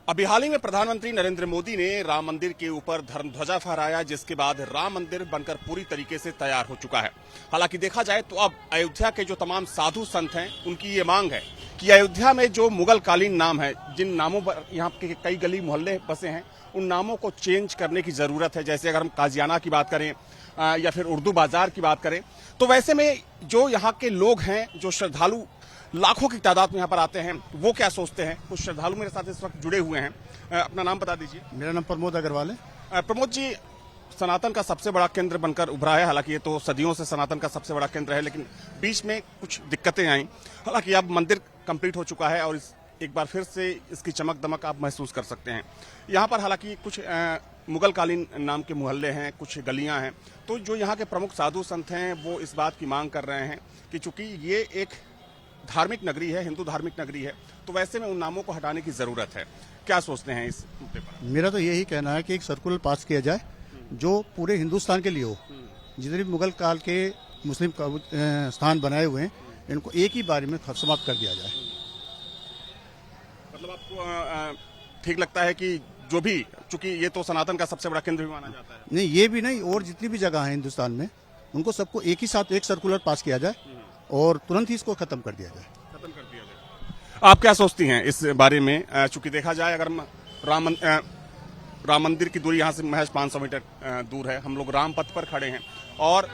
अभी हाल ही में प्रधानमंत्री नरेंद्र मोदी ने राम मंदिर के ऊपर धर्म ध्वजा फहराया, जिसके बाद राम मंदिर बनकर पूरी तरीके से तैयार हो चुका है। हालांकि देखा जाए तो अब अयोध्या के जो तमाम साधु संत हैं, उनकी ये मांग है कि अयोध्या में जो मुगल कालीन नाम है, जिन नामों पर यहाँ के कई गली मोहल्ले बसे हैं, उन नामों को चेंज करने की जरूरत है। जैसे अगर हम काजियाना की बात करें या फिर उर्दू बाजार की बात करें, तो वैसे में जो यहाँ के लोग हैं, जो श्रद्धालु लाखों की तादाद में यहाँ पर आते हैं, वो क्या सोचते हैं। कुछ श्रद्धालु मेरे साथ इस वक्त जुड़े हुए हैं। अपना नाम बता दीजिए। मेरा नाम प्रमोद अग्रवाल है। प्रमोद जी, सनातन का सबसे बड़ा केंद्र बनकर उभरा है। हालांकि ये तो सदियों से सनातन का सबसे बड़ा केंद्र है, लेकिन बीच में कुछ दिक्कतें आई। हालांकि अब मंदिर कंप्लीट हो चुका है और एक बार फिर से इसकी चमक दमक आप महसूस कर सकते हैं। यहाँ पर हालांकि कुछ मुगल कालीन नाम के मोहल्ले हैं, कुछ गलियां हैं। तो जो यहाँ के प्रमुख साधु संत हैं, वो इस बात की मांग कर रहे हैं कि चूंकि ये एक धार्मिक नगरी है, हिंदू धार्मिक नगरी है, तो वैसे में उन नामों को हटाने की जरूरत है। क्या सोचते हैं इस मुद्दे पर? मेरा तो यही कहना है कि एक सर्कुलर पास किया जाए जो पूरे हिंदुस्तान के लिए हो। जितने भी मुगल काल के मुस्लिम स्थान बनाए हुए हैं, इनको एक ही बार में समाप्त कर दिया जाए। मतलब आपको ठीक लगता है कि जो भी, चूंकि ये तो सनातन का सबसे बड़ा केंद्र भी माना जाता है। नहीं, ये भी नहीं, और जितनी भी जगह है हिंदुस्तान में, उनको सबको एक ही साथ एक सर्कुलर पास किया जाए और तुरंत ही इसको खत्म कर दिया जाए। आप क्या सोचती हैं इस बारे में? चूंकि देखा जाए, अगर राम मंदिर की दूरी यहाँ से महज 500 मीटर दूर है, हम लोग राम पथ पर खड़े हैं और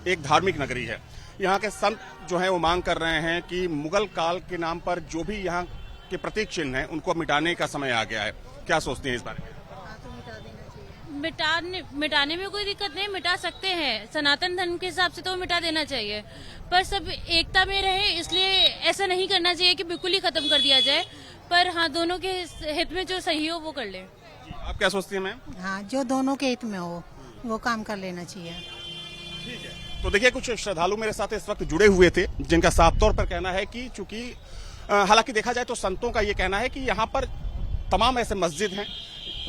एक धार्मिक नगरी है। यहाँ के संत जो है वो मांग कर रहे हैं कि मुगल काल के नाम पर जो भी यहाँ के प्रतीक चिन्ह हैं, उनको मिटाने का समय आ गया है। क्या सोचती हैं इस बारे में? मिटाने में कोई दिक्कत नहीं, मिटा सकते हैं। सनातन धर्म के हिसाब से तो मिटा देना चाहिए, पर सब एकता में रहे, इसलिए ऐसा नहीं करना चाहिए कि बिल्कुल ही खत्म कर दिया जाए। पर हाँ, दोनों के हित में जो सही हो वो कर ले। आप क्या सोचती हैं मैम? हाँ, जो दोनों के हित में हो वो काम कर लेना चाहिए। ठीक है। तो देखिए, कुछ श्रद्धालु मेरे साथ इस वक्त जुड़े हुए थे, जिनका साफ तौर पर कहना है कि चूंकि हालांकि देखा जाए तो संतों का ये कहना है कि यहाँ पर तमाम ऐसे मस्जिद हैं,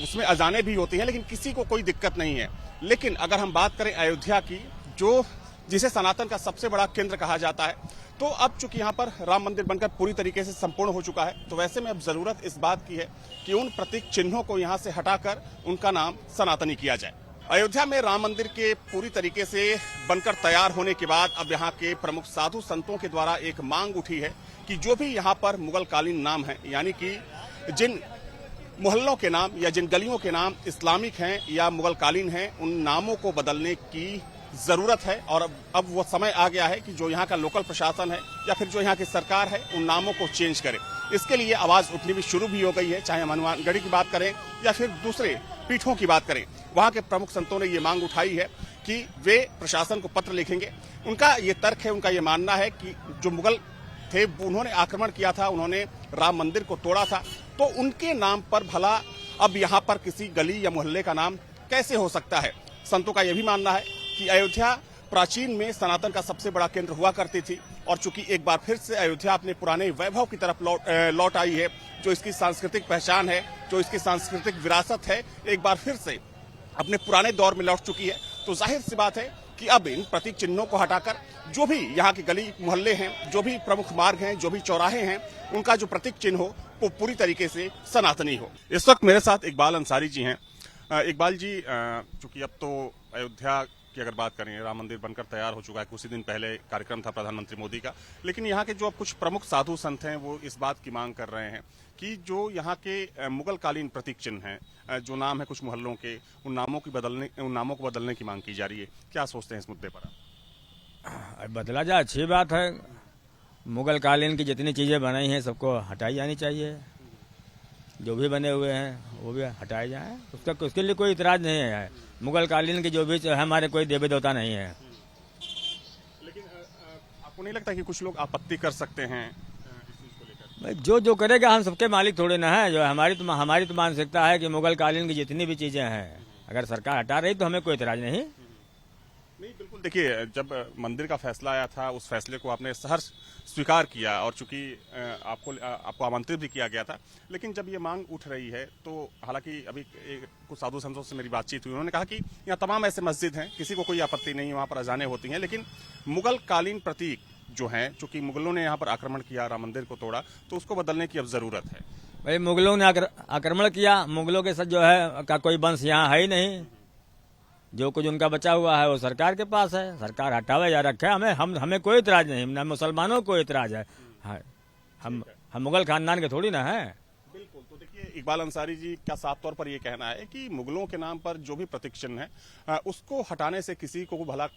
उसमें अजानें भी होती हैं, लेकिन किसी को कोई दिक्कत नहीं है। लेकिन अगर हम बात करें अयोध्या की, जो जिसे सनातन का सबसे बड़ा केंद्र कहा जाता है, तो अब चूंकि यहाँ पर राम मंदिर बनकर पूरी तरीके से संपूर्ण हो चुका है, तो वैसे में अब जरूरत इस बात की है कि उन प्रतीक चिन्हों को यहाँ से हटाकर उनका नाम सनातनी किया जाए। अयोध्या में राम मंदिर के पूरी तरीके से बनकर तैयार होने के बाद अब यहाँ के प्रमुख साधु संतों के द्वारा एक मांग उठी है कि जो भी यहाँ पर मुगल कालीन नाम है, यानी कि जिन मोहल्लों के नाम या जिन गलियों के नाम इस्लामिक हैं या मुगल कालीन हैं, उन नामों को बदलने की जरूरत है। और अब वो समय आ गया है कि जो यहाँ का लोकल प्रशासन है या फिर जो यहाँ की सरकार है, उन नामों को चेंज करे। इसके लिए आवाज उठनी भी शुरू भी हो गई है, चाहे हम हनुमानगढ़ी की बात करें या फिर दूसरे पीठों की बात करें। वहाँ के प्रमुख संतों ने ये मांग उठाई है कि वे प्रशासन को पत्र लिखेंगे। उनका ये तर्क है, उनका ये मानना है कि जो मुगल थे, उन्होंने आक्रमण किया था, उन्होंने राम मंदिर को तोड़ा था, तो उनके नाम पर भला अब यहाँ पर किसी गली या मोहल्ले का नाम कैसे हो सकता है। संतों का यह भी मानना है कि अयोध्या प्राचीन में सनातन का सबसे बड़ा केंद्र हुआ करती थी, और चूंकि एक बार फिर से अयोध्या अपने पुराने वैभव की तरफ लौट आई है, जो इसकी सांस्कृतिक पहचान है, जो इसकी सांस्कृतिक विरासत है, एक बार फिर से अपने पुराने दौर में लौट चुकी है। तो जाहिर सी बात है कि अब इन प्रतीक चिन्हों को हटाकर जो भी यहाँ के गली मोहल्ले हैं, जो भी प्रमुख मार्ग हैं, जो भी चौराहे हैं, उनका जो प्रतीक चिन्ह हो वो पूरी तरीके से सनातनी हो। इस वक्त मेरे साथ इकबाल अंसारी जी हैं। इकबाल जी, चूंकि अब तो अयोध्या की अगर बात करें, राम मंदिर बनकर तैयार हो चुका है। कुछ ही दिन पहले कार्यक्रम था प्रधानमंत्री मोदी का, लेकिन यहाँ के जो अब कुछ प्रमुख साधु संत हैं, वो इस बात की मांग कर रहे हैं कि जो यहाँ के मुगल कालीन प्रतीक चिन्ह हैं, जो नाम है कुछ मोहल्लों के, उन नामों को बदलने की मांग की जा रही है। क्या सोचते हैं इस मुद्दे पर? बदला जाए, अच्छी बात है। मुगल कालीन की जितनी चीजें बनाई हैं सबको हटाई जानी चाहिए। जो भी बने हुए हैं वो भी हटाए जाए, उसके लिए कोई इतराज नहीं है। मुगल कालीन के जो भी हमारे कोई देवी देवता नहीं है। लेकिन आपको नहीं लगता कि कुछ लोग आपत्ति कर सकते हैं भाई, जो करेगा, हम सबके मालिक थोड़े ना है। जो हमारी तो मानसिकता है कि मुगल कालीन की जितनी भी चीजें हैं, अगर सरकार हटा रही तो हमें कोई इतराज नहीं। नहीं, बिल्कुल। देखिए, जब मंदिर का फैसला आया था, उस फैसले को आपने सहर्ष स्वीकार किया, और चूंकि आपको आमंत्रित भी किया गया था। लेकिन जब ये मांग उठ रही है, तो हालांकि अभी कुछ साधु संतों से मेरी बातचीत हुई, उन्होंने कहा कि यहाँ तमाम ऐसे मस्जिद हैं, किसी को कोई आपत्ति नहीं, वहाँ पर अजानें होती हैं, लेकिन मुगल कालीन प्रतीक जो हैं, चूंकि मुगलों ने यहाँ पर आक्रमण किया, राम मंदिर को तोड़ा, तो उसको बदलने की अब जरूरत है। भाई मुगलों ने आक्रमण किया, मुगलों के साथ जो है का कोई वंश यहाँ है ही नहीं। जो कुछ उनका बचा हुआ है वो सरकार के पास है, सरकार हटावे या रखे, हमें कोई इतराज नहीं, ना मुसलमानों को इतराज है। हम मुगल खानदान के थोड़ी ना है। बिल्कुल। तो देखिए इकबाल अंसारी जी का साफ तौर पर ये कहना है कि मुगलों के नाम पर जो भी प्रतीक चिन्ह है उसको हटाने से किसी को भला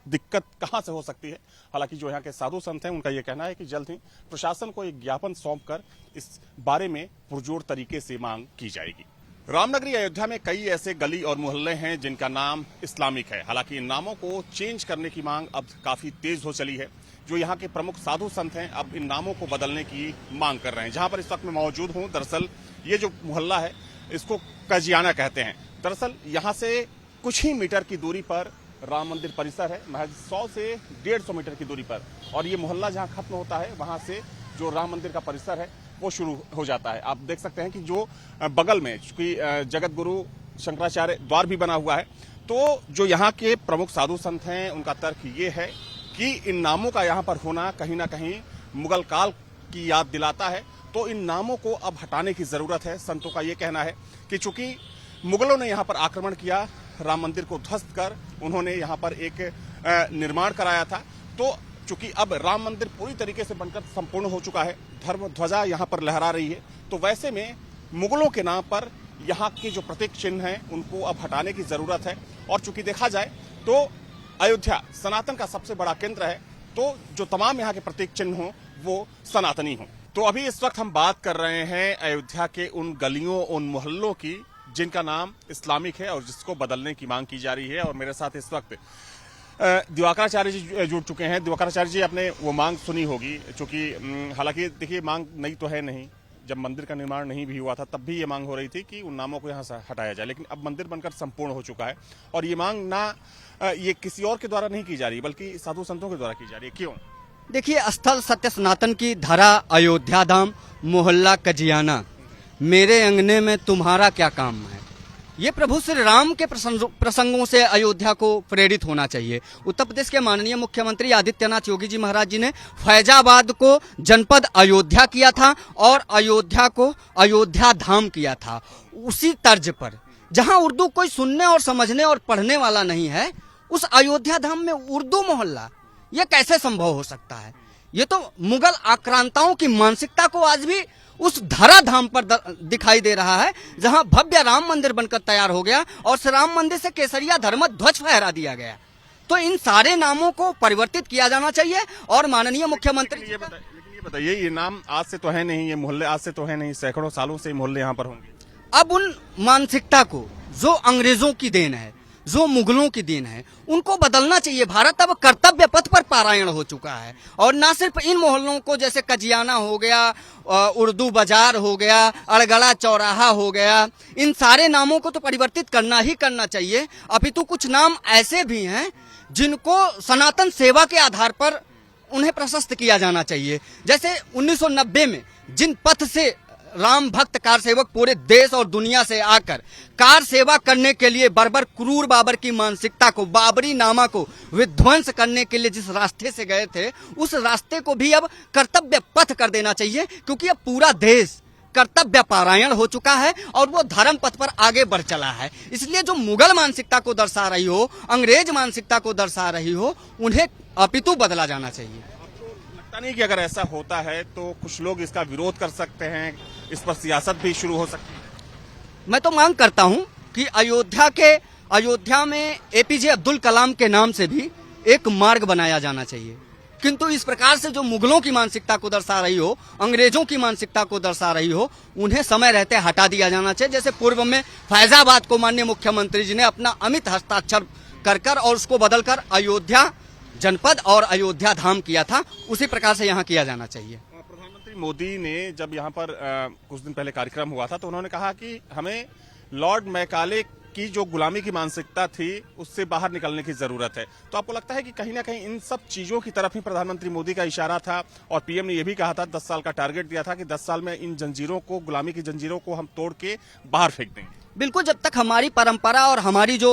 दिक्कत कहां से हो सकती है। हालांकि जो यहाँ के साधु संत हैं उनका यह कहना है कि जल्द ही प्रशासन को एक ज्ञापन सौंपकर इस बारे में पुरजोर तरीके से मांग की जाएगी। रामनगरी अयोध्या में कई ऐसे गली और मोहल्ले हैं जिनका नाम इस्लामिक है। हालांकि इन नामों को चेंज करने की मांग अब काफी तेज हो चली है। जो यहाँ के प्रमुख साधु संत हैं अब इन नामों को बदलने की मांग कर रहे हैं। जहां पर इस वक्त मैं मौजूद हूं, दरअसल ये जो मोहल्ला है इसको कजियाना कहते हैं। दरअसल यहाँ से कुछ ही मीटर की दूरी पर राम मंदिर परिसर है, महज 100 से 150 मीटर की दूरी पर। और ये मोहल्ला जहाँ खत्म होता है वहां से जो राम मंदिर का परिसर है वो शुरू हो जाता है। आप देख सकते हैं कि जो बगल में चूंकि जगत गुरु शंकराचार्य द्वार भी बना हुआ है, तो जो यहाँ के प्रमुख साधु संत हैं उनका तर्क ये है कि इन नामों का यहाँ पर होना कहीं ना कहीं मुगल काल की याद दिलाता है। तो इन नामों को अब हटाने की जरूरत है। संतों का ये कहना है कि चूंकि मुगलों ने यहाँ पर आक्रमण किया, राम मंदिर को ध्वस्त कर उन्होंने यहाँ पर एक निर्माण कराया था, तो चूंकि अब राम मंदिर पूरी तरीके से बनकर संपूर्ण हो चुका है, धर्म ध्वजा यहाँ पर लहरा रही है, तो वैसे में मुगलों के नाम पर यहाँ के जो प्रतीक चिन्ह हैं उनको अब हटाने की जरूरत है। और चूंकि देखा जाए तो अयोध्या सनातन का सबसे बड़ा केंद्र है, तो जो तमाम यहाँ के प्रतीक चिन्ह हों वो सनातनी हों। तो अभी इस वक्त हम बात कर रहे हैं अयोध्या के उन गलियों, उन मोहल्लों की जिनका नाम इस्लामिक है और जिसको बदलने की मांग की जा रही है। और मेरे साथ इस वक्त दिवाकराचार्य जी जुड़ चुके हैं। दिवाकराचार्य जी, आपने वो मांग सुनी होगी, चूंकि हालांकि देखिए मांग नई तो है नहीं, जब मंदिर का निर्माण नहीं भी हुआ था तब भी ये मांग हो रही थी कि उन नामों को यहाँ से हटाया जाए, लेकिन अब मंदिर बनकर संपूर्ण हो चुका है और ये मांग ना ये किसी और के द्वारा नहीं की जा रही बल्कि साधु संतों के द्वारा की जा रही है। क्यों? देखिए, स्थल सत्य सनातन की धरा अयोध्या धाम, मोहल्ला कजियाना, मेरे अंगने में तुम्हारा क्या काम है, ये प्रभु श्री राम के प्रसंगों से अयोध्या को प्रेरित होना चाहिए। उत्तर प्रदेश के माननीय मुख्यमंत्री आदित्यनाथ योगी जी महाराज जी ने फैजाबाद को जनपद अयोध्या किया था और अयोध्या को अयोध्या धाम किया था। उसी तर्ज पर जहां उर्दू कोई सुनने और समझने और पढ़ने वाला नहीं है, उस अयोध्या धाम में उर्दू मोहल्ला, यह कैसे संभव हो सकता है? ये तो मुगल आक्रांताओं की मानसिकता को आज भी उस धरा धाम पर दिखाई दे रहा है, जहां भव्य राम मंदिर बनकर तैयार हो गया और उस राम मंदिर से केसरिया धर्म ध्वज फहरा दिया गया। तो इन सारे नामों को परिवर्तित किया जाना चाहिए और माननीय मुख्यमंत्री। लेकिन ये बताइए, ये नाम आज से तो है नहीं, ये मोहल्ले आज से तो है नहीं, सैकड़ों सालों से मोहल्ले यहाँ पर होंगे। अब उन मानसिकता को जो अंग्रेजों की देन है, जो मुगलों की देन है, उनको बदलना चाहिए। भारत अब कर्तव्य पथ पर पारायण हो चुका है और ना सिर्फ इन मोहल्लों को, जैसे कजियाना हो गया, उर्दू बाजार हो गया, अड़गड़ा चौराहा हो गया, इन सारे नामों को तो परिवर्तित करना ही करना चाहिए। अपितु कुछ नाम ऐसे भी हैं जिनको सनातन सेवा के आधार पर उन्हें प्रशस्त किया जाना चाहिए। जैसे 1990 में जिन पथ से राम भक्त कार सेवक पूरे देश और दुनिया से आकर कार सेवा करने के लिए बर्बर क्रूर बाबर की मानसिकता को, बाबरी नामा को विध्वंस करने के लिए जिस रास्ते से गए थे, उस रास्ते को भी अब कर्तव्य पथ कर देना चाहिए, क्योंकि अब पूरा देश कर्तव्य पारायण हो चुका है और वो धर्म पथ पर आगे बढ़ चला है। इसलिए जो मुगल मानसिकता को दर्शा रही हो, अंग्रेज मानसिकता को दर्शा रही हो, उन्हें अपितु बदला जाना चाहिए। लगता नहीं कि अगर ऐसा होता है तो कुछ लोग इसका विरोध कर सकते हैं, इस पर सियासत भी शुरू हो सकती है? मैं तो मांग करता हूं कि अयोध्या में एपीजे अब्दुल कलाम के नाम से भी एक मार्ग बनाया जाना चाहिए, किंतु इस प्रकार से जो मुगलों की मानसिकता को दर्शा रही हो, अंग्रेजों की मानसिकता को दर्शा रही हो, उन्हें समय रहते हटा दिया जाना चाहिए। जैसे पूर्व में फैजाबाद को माननीय मुख्यमंत्री जी ने अपना अमित हस्ताक्षर कर और उसको बदलकर अयोध्या जनपद और अयोध्या धाम किया था, उसी प्रकार से यहाँ किया जाना चाहिए। प्रधानमंत्री मोदी ने जब यहाँ पर कुछ दिन पहले कार्यक्रम हुआ था तो उन्होंने कहा कि हमें लॉर्ड मैकाले की जो गुलामी की मानसिकता थी उससे बाहर निकलने की जरूरत है। तो आपको लगता है कि कहीं ना कहीं इन सब चीजों की तरफ ही प्रधानमंत्री मोदी का इशारा था? और पीएम ने यह भी कहा था, 10 साल का टारगेट दिया था कि 10 साल में इन जंजीरों को, गुलामी की जंजीरों को हम तोड़ के बाहर फेंक देंगे। बिल्कुल, जब तक हमारी परंपरा और हमारी जो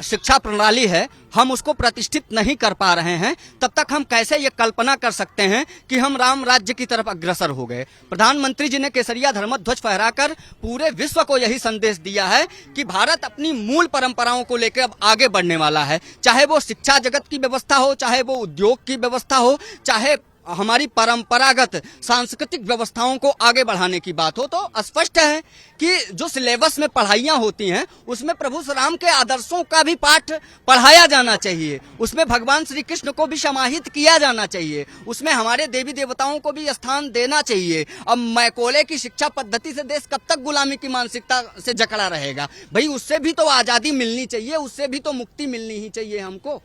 शिक्षा प्रणाली है हम उसको प्रतिष्ठित नहीं कर पा रहे हैं, तब तक हम कैसे ये कल्पना कर सकते हैं कि हम राम राज्य की तरफ अग्रसर हो गए। प्रधानमंत्री जी ने केसरिया धर्मध्वज फहराकर पूरे विश्व को यही संदेश दिया है कि भारत अपनी मूल परंपराओं को लेकर अब आगे बढ़ने वाला है, चाहे वो शिक्षा जगत की व्यवस्था हो, चाहे वो उद्योग की व्यवस्था हो, चाहे हमारी परंपरागत सांस्कृतिक व्यवस्थाओं को आगे बढ़ाने की बात हो। तो स्पष्ट है कि जो सिलेबस में पढ़ाइयां होती हैं उसमें प्रभु श्री राम के आदर्शों का भी पाठ पढ़ाया जाना चाहिए, उसमें भगवान श्री कृष्ण को भी समाहित किया जाना चाहिए, उसमें हमारे देवी देवताओं को भी स्थान देना चाहिए। अब मैकोले की शिक्षा पद्धति से देश कब तक गुलामी की मानसिकता से जकड़ा रहेगा? भाई उससे भी तो आजादी मिलनी चाहिए, उससे भी तो मुक्ति मिलनी ही चाहिए हमको।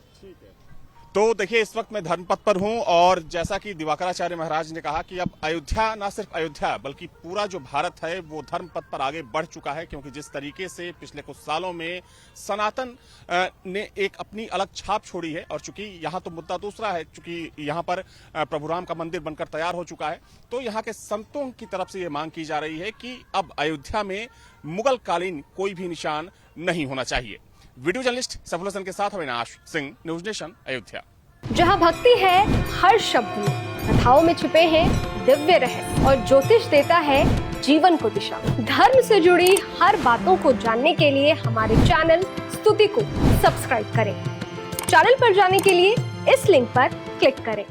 तो देखिए, इस वक्त मैं धर्मपथ पर हूं और जैसा कि दिवाकराचार्य महाराज ने कहा कि अब अयोध्या, ना सिर्फ अयोध्या बल्कि पूरा जो भारत है वो धर्मपथ पर आगे बढ़ चुका है, क्योंकि जिस तरीके से पिछले कुछ सालों में सनातन ने एक अपनी अलग छाप छोड़ी है, और चूंकि यहाँ तो मुद्दा दूसरा है, चूंकि यहाँ पर प्रभु राम का मंदिर बनकर तैयार हो चुका है, तो यहाँ के संतों की तरफ से ये मांग की जा रही है कि अब अयोध्या में मुगल कालीन कोई भी निशान नहीं होना चाहिए। वीडियो जर्नलिस्ट सफल हसन के साथ अविनाश सिंह, न्यूज नेशन, अयोध्या। जहां भक्ति है हर शब्द में, कथाओं में छुपे हैं दिव्य रहस्य और ज्योतिष देता है जीवन को दिशा। धर्म से जुड़ी हर बातों को जानने के लिए हमारे चैनल स्तुति को सब्सक्राइब करें। चैनल पर जाने के लिए इस लिंक पर क्लिक करें।